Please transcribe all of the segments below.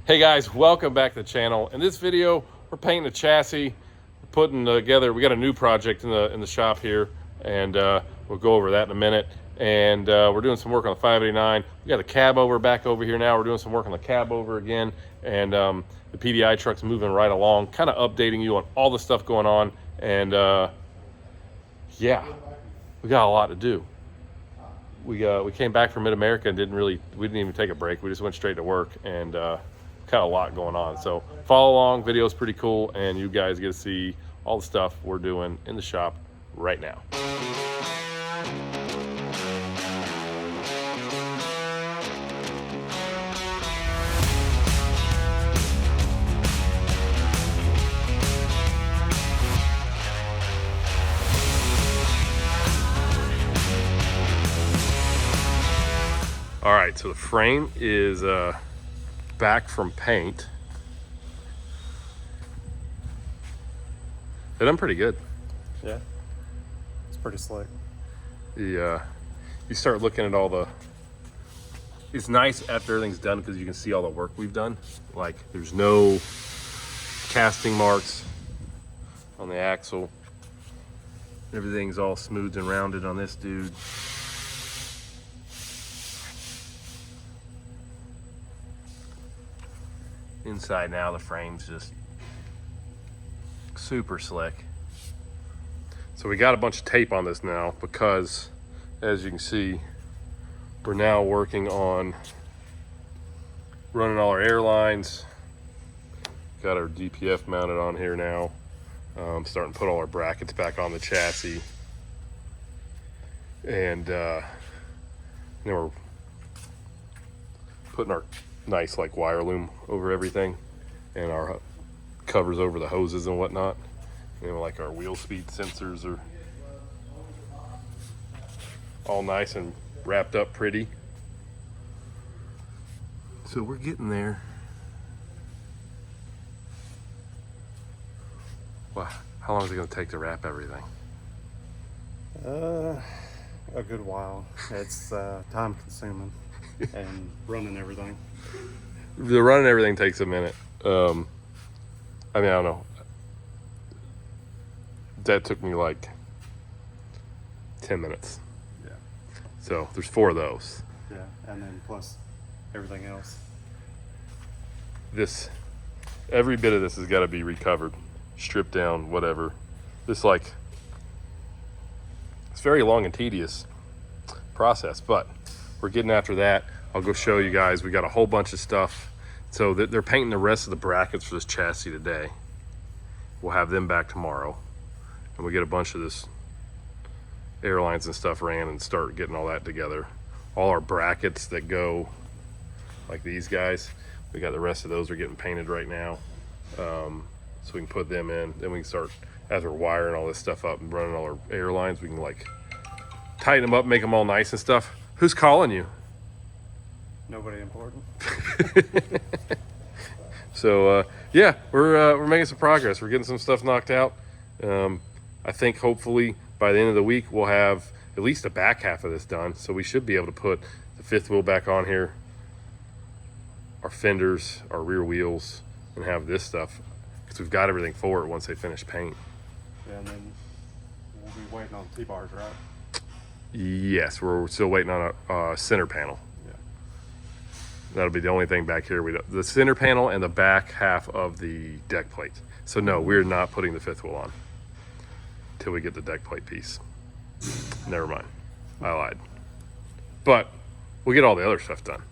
Hey guys, welcome back to the channel. In this video, we're painting the chassis, we're putting together. We got a new project in the shop here, and we'll go over that in a minute. And we're doing some work on the 589. We got the CabOver back over here now. We're doing some work on the CabOver again, and the PDI truck's moving right along, kind of updating you on all the stuff going on. And yeah, we got a lot to do. We came back from Mid-America and we didn't even take a break. We just went straight to work, and got a lot going on. So follow along, video's pretty cool, and you guys get to see all the stuff we're doing in the shop right now. All right, so the frame is back from paint. They're done pretty good. Yeah, it's pretty slick. You start looking at all the, it's nice after everything's done because you can see all the work we've done. Like there's no casting marks on the axle. Everything's all smoothed and rounded on this dude. Inside now, the frame's just super slick. So we got a bunch of tape on this now because, as you can see, we're now working on running all our airlines. Got our DPF mounted on here now. Starting to put all our brackets back on the chassis. And then we're putting our nice like wire loom over everything, and our covers over the hoses and whatnot. And like our wheel speed sensors are all nice and wrapped up pretty. So we're getting there. Wow, how long is it going to take to wrap everything? A good while. It's time consuming and running everything. The running everything takes a minute. I mean, I don't know. That took me like 10 minutes. Yeah. So there's 4 of those. Yeah, and then plus everything else. Every bit of this has got to be recovered, stripped down, whatever. It's very long and tedious process, but we're getting after that. I'll go show you guys. We got a whole bunch of stuff. So they're painting the rest of the brackets for this chassis today. We'll have them back tomorrow. And we get a bunch of this airlines and stuff ran and start getting all that together. All our brackets that go like these guys, we got the rest of those are getting painted right now. So we can put them in. Then we can start, as we're wiring all this stuff up and running all our airlines, we can like tighten them up, make them all nice and stuff. Who's calling you? Nobody important. So yeah, we're making some progress. We're getting some stuff knocked out. I think hopefully by the end of the week we'll have at least the back half of this done. So we should be able to put the 5th wheel back on here, our fenders, our rear wheels, and have this stuff because we've got everything for it once they finish paint. Yeah, and then we'll be waiting on T-bars, right? Yes, we're still waiting on a center panel. That'll be the only thing back here. The center panel and the back half of the deck plate. So no, we're not putting the 5th wheel on till we get the deck plate piece. Never mind, I lied. But we'll get all the other stuff done.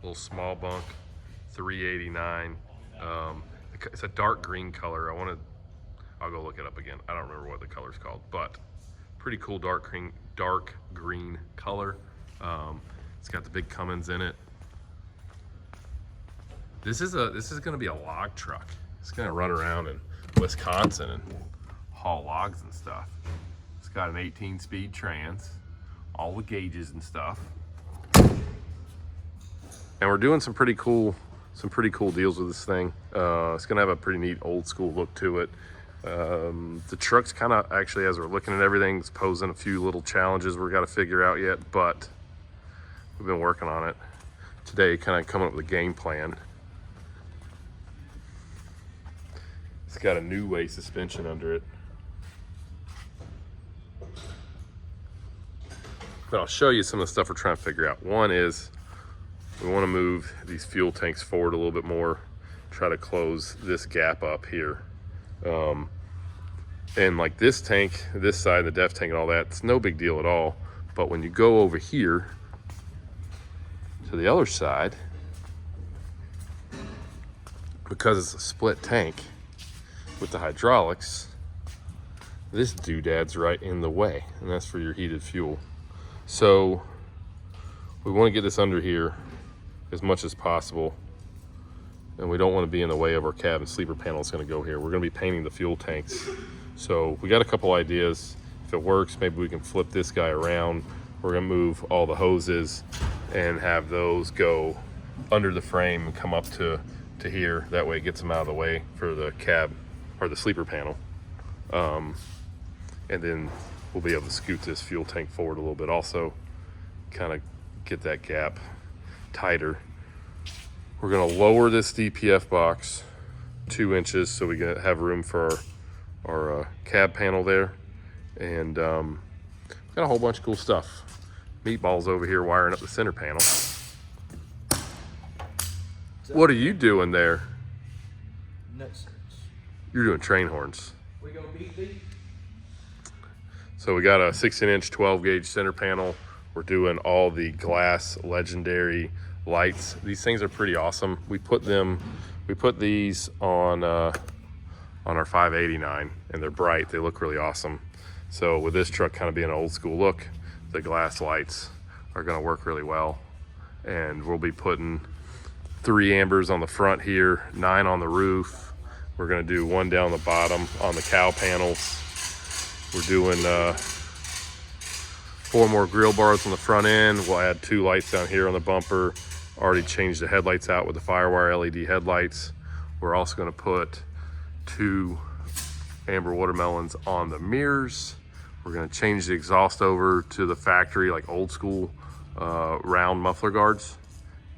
Little small bunk, 389. It's a dark green color. I'll go look it up again. I don't remember what the color's called, but pretty cool dark green color. It's got the big Cummins in it. This is going to be a log truck. It's going to run around in Wisconsin and haul logs and stuff. It's got an 18-speed trans, all the gauges and stuff. And we're doing some pretty cool deals with this thing. It's going to have a pretty neat old school look to it. The truck's kind of, actually, as we're looking at everything, it's posing a few little challenges we've got to figure out yet, but we've been working on it. today, kind of coming up with a game plan. It's got a new way suspension under it. But I'll show you some of the stuff we're trying to figure out. One is we want to move these fuel tanks forward a little bit more, try to close this gap up here. And like this tank, this side, the def tank and all that, it's no big deal at all. But when you go over here to the other side, because it's a split tank with the hydraulics, this doodad's right in the way, and that's for your heated fuel. So we want to get this under here as much as possible, and we don't want to be in the way of our cab and sleeper panel. It's going to go here. We're going to be painting the fuel tanks. So we got a couple ideas. If it works, maybe we can flip this guy around. We're going to move all the hoses and have those go under the frame and come up to here. That way it gets them out of the way for the cab or the sleeper panel. And then we'll be able to scoot this fuel tank forward a little bit also, kind of get that gap tighter. We're going to lower this DPF box 2 inches so we can have room for our cab panel there. And got a whole bunch of cool stuff. Meatballs over here wiring up the center panel. What are you doing there? Nuts. You're doing train horns. We go beat. So we got a 16-inch 12-gauge center panel. We're doing all the glass legendary lights. These things are pretty awesome. We put these on our 589, and they're bright. They look really awesome. So with this truck kind of being an old school look, the glass lights are going to work really well. And we'll be putting 3 ambers on the front here, 9 on the roof. We're going to do 1 down the bottom on the cow panels. We're doing 4 more grill bars on the front end. We'll add 2 lights down here on the bumper. Already changed the headlights out with the Firewire LED headlights. We're also going to put 2 amber watermelons on the mirrors. We're going to change the exhaust over to the factory, like old school round muffler guards,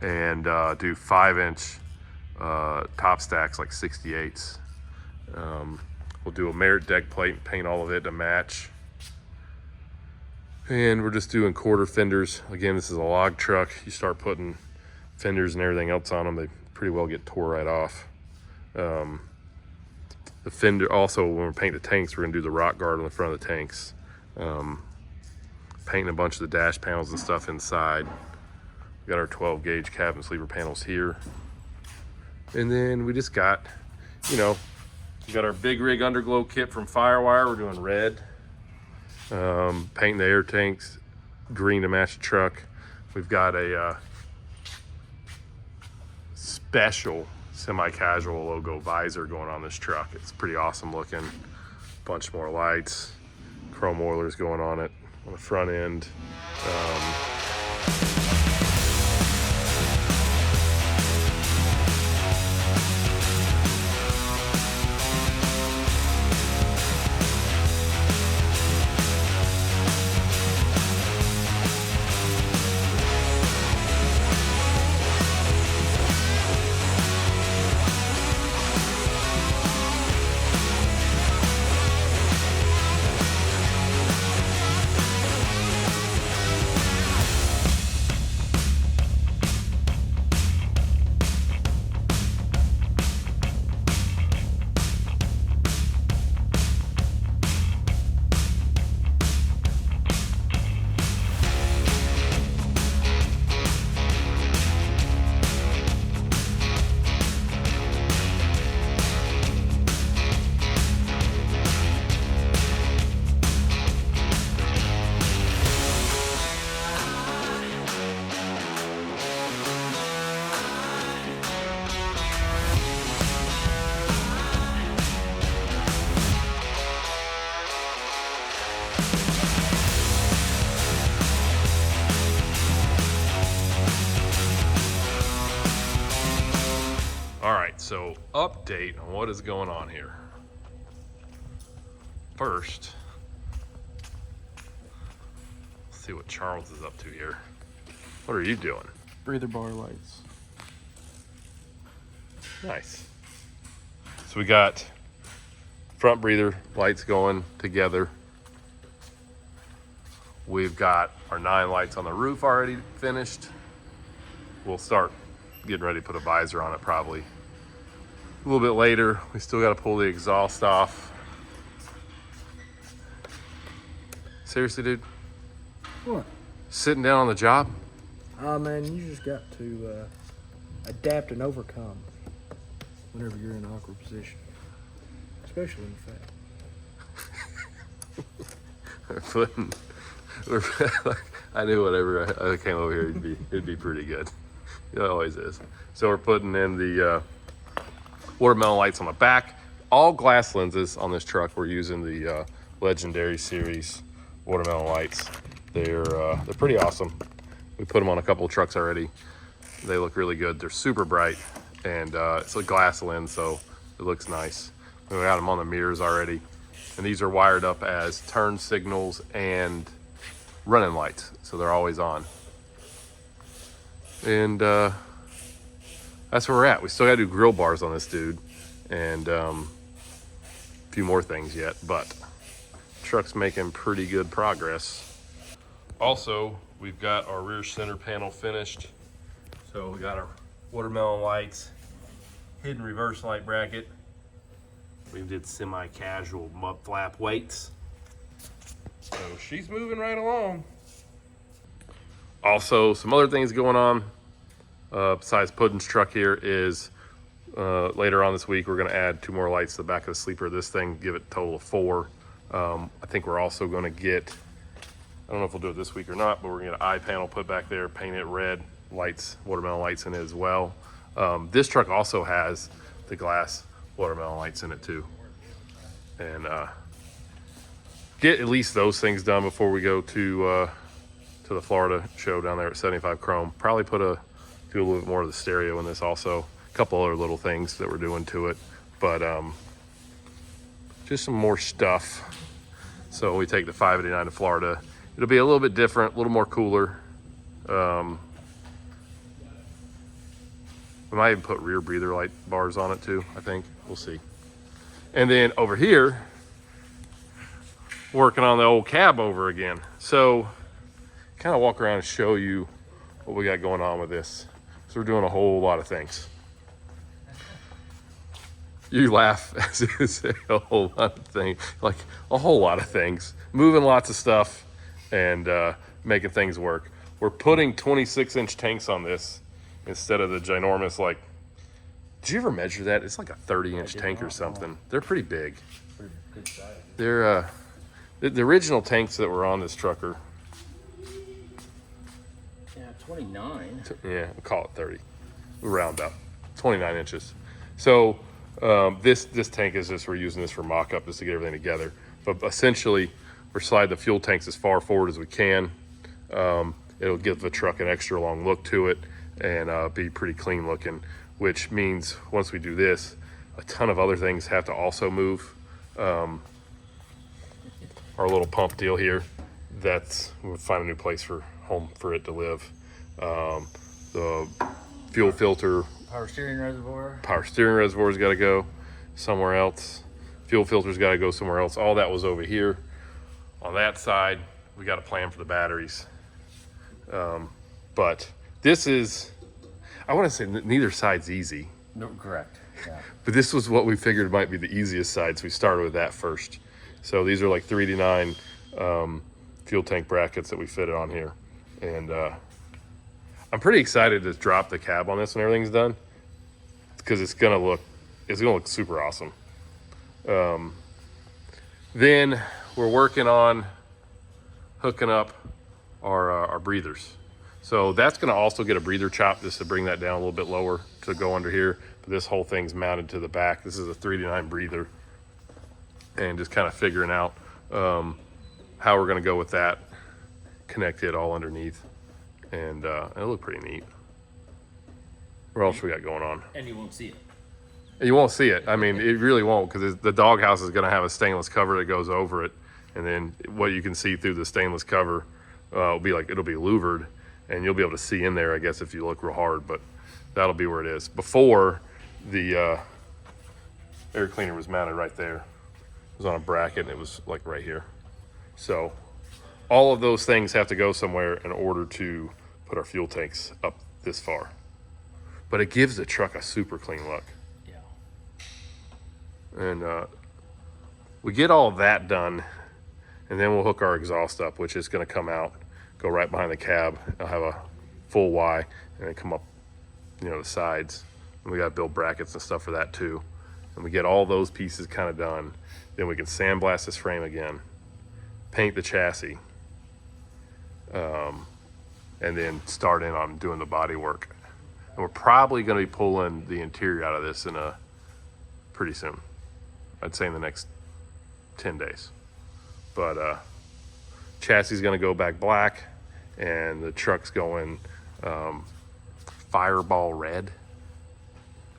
and do 5-inch top stacks, like 68s. We'll do a merit deck plate and paint all of it to match. And we're just doing quarter fenders. Again, this is a log truck. You start putting fenders and everything else on them, they pretty well get tore right off. The fender, also when we're painting the tanks, we're gonna do the rock guard on the front of the tanks. Painting a bunch of the dash panels and stuff inside. We got our 12-gauge cab and sleeper panels here. And then we just got, we got our big rig underglow kit from Firewire. We're doing red. Painting the air tanks green to match the truck. We've got a special semi-casual logo visor going on this truck. It's pretty awesome looking. Bunch more lights, chrome oilers going on it on the front end. So update on what is going on here. First, let's see what Charles is up to here. What are you doing? breather bar lights. Nice. So we got front breather lights going together. We've got our 9 lights on the roof already finished. We'll start getting ready to put a visor on it probably a little bit later. We still got to pull the exhaust off. Seriously, dude? What? Sitting down on the job? Oh man, you just got to adapt and overcome whenever you're in an awkward position, especially in fact. I knew whatever I came over here, it'd be pretty good. It always is. So we're putting in the watermelon lights on the back. All glass lenses on this truck. We're using the Legendary Series watermelon lights. They're pretty awesome. We put them on a couple of trucks already. They look really good. They're super bright, and it's a glass lens, so it looks nice. We got them on the mirrors already, and these are wired up as turn signals and running lights, so they're always on. And that's where we're at. We still gotta do grill bars on this dude, and a few more things yet, but truck's making pretty good progress. Also, we've got our rear center panel finished. So we got our watermelon lights, hidden reverse light bracket. We did semi-casual mud flap weights. So she's moving right along. Also, some other things going on besides Puddin's truck here is later on this week, we're gonna add 2 more lights to the back of the sleeper of this thing, give it a total of 4. I think we're also gonna get, I don't know if we'll do it this week or not, but we're gonna get an eye panel put back there, paint it red, lights, watermelon lights in it as well. This truck also has the glass watermelon lights in it too. And get at least those things done before we go to the Florida show down there at 75 Chrome. Probably do a little bit more of the stereo in this also. A couple other little things that we're doing to it, but just some more stuff. So we take the 589 to Florida. It'll be a little bit different, a little more cooler. We might even put rear breather light bars on it too, I think. We'll see. And then over here, working on the old CabOver again. So kind of walk around and show you what we got going on with this. So we're doing a whole lot of things. You laugh as you say a whole lot of things, like a whole lot of things. Moving lots of stuff and making things work. We're putting 26-inch tanks on this instead of the ginormous, like, did you ever measure that? It's like a 30-inch tank or something. They're pretty big. Pretty good size. They're the original tanks that were on this truck are, Yeah, 29. yeah, we'll call it 30. We'll round up, 29 inches. So this tank is just, we're using this for mock-up just to get everything together. But essentially, we're sliding the fuel tanks as far forward as we can. It'll give the truck an extra long look to it and be pretty clean looking, which means once we do this, a ton of other things have to also move. Our little pump deal here, we'll find a new place for home for it to live. The fuel filter, Power steering reservoir's got to go somewhere else. Fuel filter's got to go somewhere else. All that was over here. On that side, we got a plan for the batteries. But this is, I want to say neither side's easy. No, correct. Yeah. But this was what we figured might be the easiest side, so we started with that first. So these are like 3D9 fuel tank brackets that we fitted on here. And I'm pretty excited to drop the cab on this when everything's done, because it's gonna look super awesome. Then we're working on hooking up our breathers. So that's gonna also get a breather chop just to bring that down a little bit lower to go under here. But this whole thing's mounted to the back. This is a 3D9 breather, and just kind of figuring out how we're gonna go with that, connect it all underneath, and it'll look pretty neat. What else we got going on? And you won't see it. You won't see it. I mean, it really won't, because the doghouse is gonna have a stainless cover that goes over it, and then what you can see through the stainless cover will be like, it'll be louvered, and you'll be able to see in there, I guess, if you look real hard, but that'll be where it is. Before, the air cleaner was mounted right there. It was on a bracket and it was like right here. So all of those things have to go somewhere in order to put our fuel tanks up this far. But it gives the truck a super clean look. Yeah. And we get all that done, and then we'll hook our exhaust up, which is going to come out, go right behind the cab. I'll have a full Y, and then come up, you know, the sides. And we got to build brackets and stuff for that too. And we get all those pieces kind of done. Then we can sandblast this frame again, paint the chassis, and then start in on doing the body work. And we're probably going to be pulling the interior out of this pretty soon. I'd say in the next 10 days. But chassis is going to go back black, and the truck's going fireball red.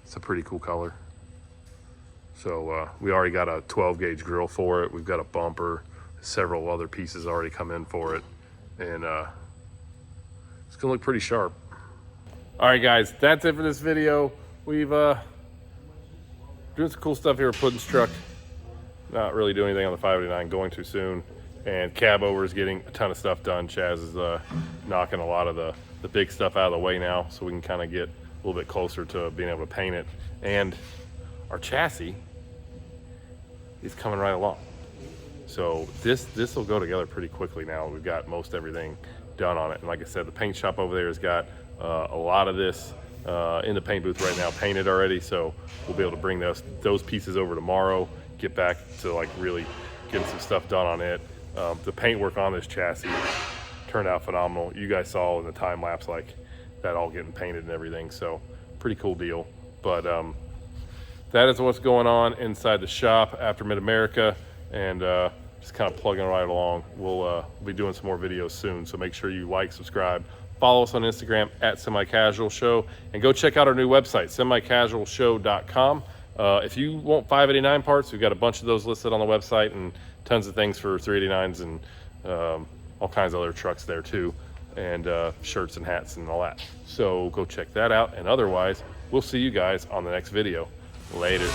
It's a pretty cool color. So we already got a 12 gauge grill for it. We've got a bumper, several other pieces already come in for it, and it's gonna look pretty sharp. All right, guys, that's it for this video. We've doing some cool stuff here with Puddin's truck. Not really doing anything on the 589, going too soon. And CabOver is getting a ton of stuff done. Chaz is knocking a lot of the big stuff out of the way now, so we can kind of get a little bit closer to being able to paint it. And our chassis is coming right along. So this will go together pretty quickly now. We've got most everything done on it. And like I said, the paint shop over there has got a lot of this in the paint booth right now painted already. So we'll be able to bring those pieces over tomorrow, get back to like really getting some stuff done on it. The paint work on this chassis turned out phenomenal. You guys saw in the time lapse like that all getting painted and everything. So pretty cool deal. But that is what's going on inside the shop after Mid-America, and just kind of plugging right along. We'll be doing some more videos soon, so make sure you like, subscribe, follow us on Instagram at Semi-Casual Show, and go check out our new website, semicasualshow.com. If you want 589 parts, we've got a bunch of those listed on the website, and tons of things for 389s and all kinds of other trucks there too, and shirts and hats and all that. So go check that out, and otherwise, we'll see you guys on the next video. Later.